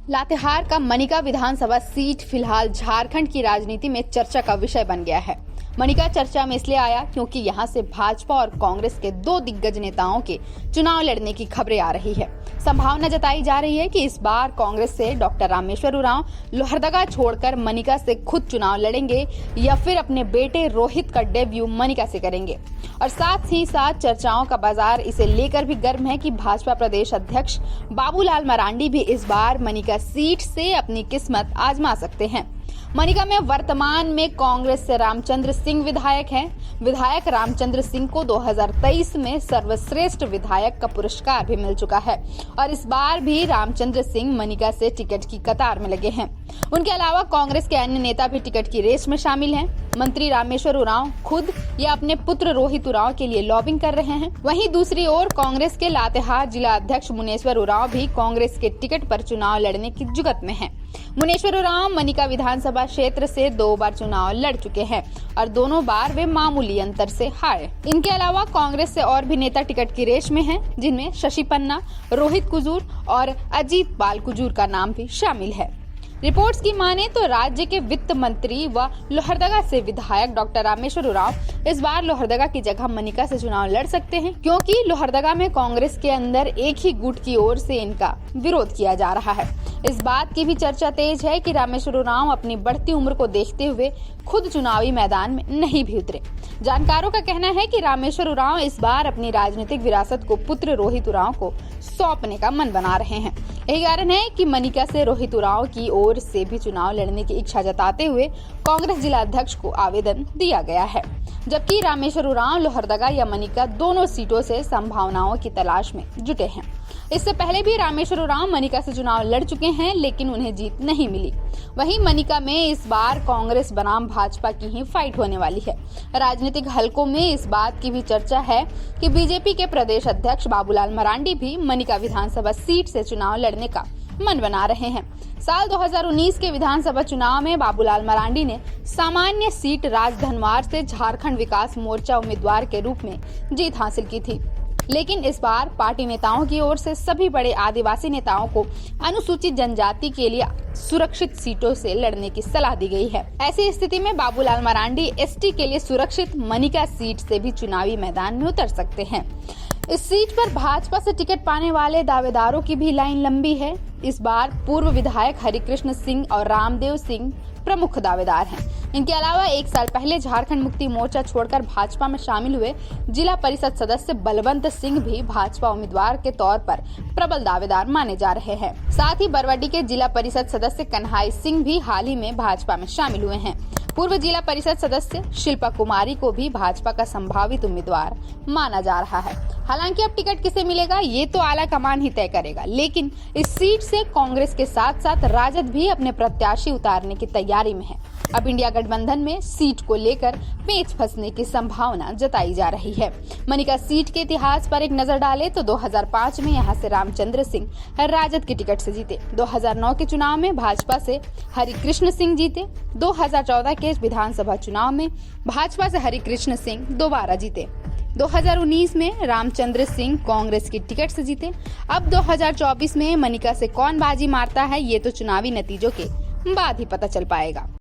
लातेहार का मनिका विधानसभा सीट फिलहाल झारखंड की राजनीति में चर्चा का विषय बन गया है। मनिका चर्चा में इसलिए आया क्योंकि यहां से भाजपा और कांग्रेस के दो दिग्गज नेताओं के चुनाव लड़ने की खबरें आ रही है। संभावना जताई जा रही है कि इस बार कांग्रेस से डॉक्टर रामेश्वर उरांव लोहरदगा छोड़कर मनिका से खुद चुनाव लड़ेंगे या फिर अपने बेटे रोहित का डेब्यू मनिका से करेंगे। और साथ ही साथ चर्चाओं का बाजार इसे लेकर भी गर्म है कि भाजपा प्रदेश अध्यक्ष बाबूलाल मरांडी भी इस बार मनिका सीट से अपनी किस्मत आजमा सकते हैं। मनिका में वर्तमान में कांग्रेस से रामचंद्र सिंह विधायक हैं। विधायक रामचंद्र सिंह को 2023 में सर्वश्रेष्ठ विधायक का पुरस्कार भी मिल चुका है और इस बार भी रामचंद्र सिंह मनिका से टिकट की कतार में लगे हैं। उनके अलावा कांग्रेस के अन्य नेता भी टिकट की रेस में शामिल हैं। मंत्री रामेश्वर उरांव खुद या अपने पुत्र रोहित उरांव के लिए लॉबिंग कर रहे हैं। वहीं दूसरी ओर कांग्रेस के लातेहार जिला अध्यक्ष मुनेश्वर उरांव भी कांग्रेस के टिकट पर चुनाव लड़ने की जुगत में हैं। मुनेश्वर उरांव मनिका विधानसभा क्षेत्र से 2 बार चुनाव लड़ चुके हैं और दोनों बार वे मामूली अंतर से हारे। इनके अलावा कांग्रेस से और भी नेता टिकट की रेस में हैं, जिनमें शशि पन्ना, रोहित कुजूर और अजीत पाल कुजूर का नाम भी शामिल है। रिपोर्ट्स की माने तो राज्य के वित्त मंत्री व लोहरदगा से विधायक डॉक्टर रामेश्वर उरांव इस बार लोहरदगा की जगह मनिका से चुनाव लड़ सकते हैं, क्योंकि लोहरदगा में कांग्रेस के अंदर एक ही गुट की ओर से इनका विरोध किया जा रहा है। इस बात की भी चर्चा तेज है कि रामेश्वर उरांव अपनी बढ़ती उम्र को देखते हुए खुद चुनावी मैदान में नहीं भी उतरे। जानकारों का कहना है कि रामेश्वर उरांव इस बार अपनी राजनीतिक विरासत को पुत्र रोहित उरांव को सौंपने का मन बना रहे हैं। यही कारण है कि मनिका से रोहित उरांव की ओर से भी चुनाव लड़ने की इच्छा जताते हुए कांग्रेस जिला अध्यक्ष को आवेदन दिया गया है, जबकि रामेश्वर उरांव लोहरदगा या मनिका दोनों सीटों से संभावनाओं की तलाश में जुटे हैं। इससे पहले भी रामेश्वर उरांव मनिका से चुनाव लड़ चुके हैं, लेकिन उन्हें जीत नहीं मिली। वहीं मनिका में इस बार कांग्रेस बनाम भाजपा की ही फाइट होने वाली है। राजनीतिक हलकों में इस बात की भी चर्चा है कि बीजेपी के प्रदेश अध्यक्ष बाबूलाल मरांडी भी मनिका विधानसभा सीट से चुनाव लड़ने का मन बना रहे हैं। साल 2019 के विधानसभा चुनाव में बाबूलाल मरांडी ने सामान्य सीट राजधनवार से झारखंड विकास मोर्चा उम्मीदवार के रूप में जीत हासिल की थी, लेकिन इस बार पार्टी नेताओं की ओर से सभी बड़े आदिवासी नेताओं को अनुसूचित जनजाति के लिए सुरक्षित सीटों से लड़ने की सलाह दी गई है। ऐसी स्थिति में बाबूलाल मरांडी एसटी के लिए सुरक्षित मनिका सीट से भी चुनावी मैदान में उतर सकते हैं। इस सीट पर भाजपा से टिकट पाने वाले दावेदारों की भी लाइन लंबी है। इस बार पूर्व विधायक हरिकृष्ण सिंह और रामदेव सिंह प्रमुख दावेदार हैं। इनके अलावा 1 साल पहले झारखंड मुक्ति मोर्चा छोड़कर भाजपा में शामिल हुए जिला परिषद सदस्य बलवंत सिंह भी भाजपा उम्मीदवार के तौर पर प्रबल दावेदार माने जा रहे हैं। साथ ही बरवाडी के जिला परिषद सदस्य कन्हाई सिंह भी हाल ही में भाजपा में शामिल हुए हैं। पूर्व जिला परिषद सदस्य शिल्पा कुमारी को भी भाजपा का संभावित उम्मीदवार माना जा रहा है। हालांकि अब टिकट किसे मिलेगा ये तो आला कमान ही तय करेगा, लेकिन इस सीट से कांग्रेस के साथ साथ राजद भी अपने प्रत्याशी उतारने की तैयारी में है। अब इंडिया गठबंधन में सीट को लेकर पेच फंसने की संभावना जताई जा रही है। मनिका सीट के इतिहास पर एक नजर डालें तो 2005 में यहां से रामचंद्र सिंह राजद के टिकट से जीते। 2009 के चुनाव में भाजपा से हरिकृष्ण सिंह जीते। 2014 के विधानसभा चुनाव में भाजपा से हरिकृष्ण सिंह दोबारा जीते। 2019 में रामचंद्र सिंह कांग्रेस की टिकट से जीते। अब 2024 में मनिका से कौन बाजी मारता है ये तो चुनावी नतीजों के बाद ही पता चल पाएगा।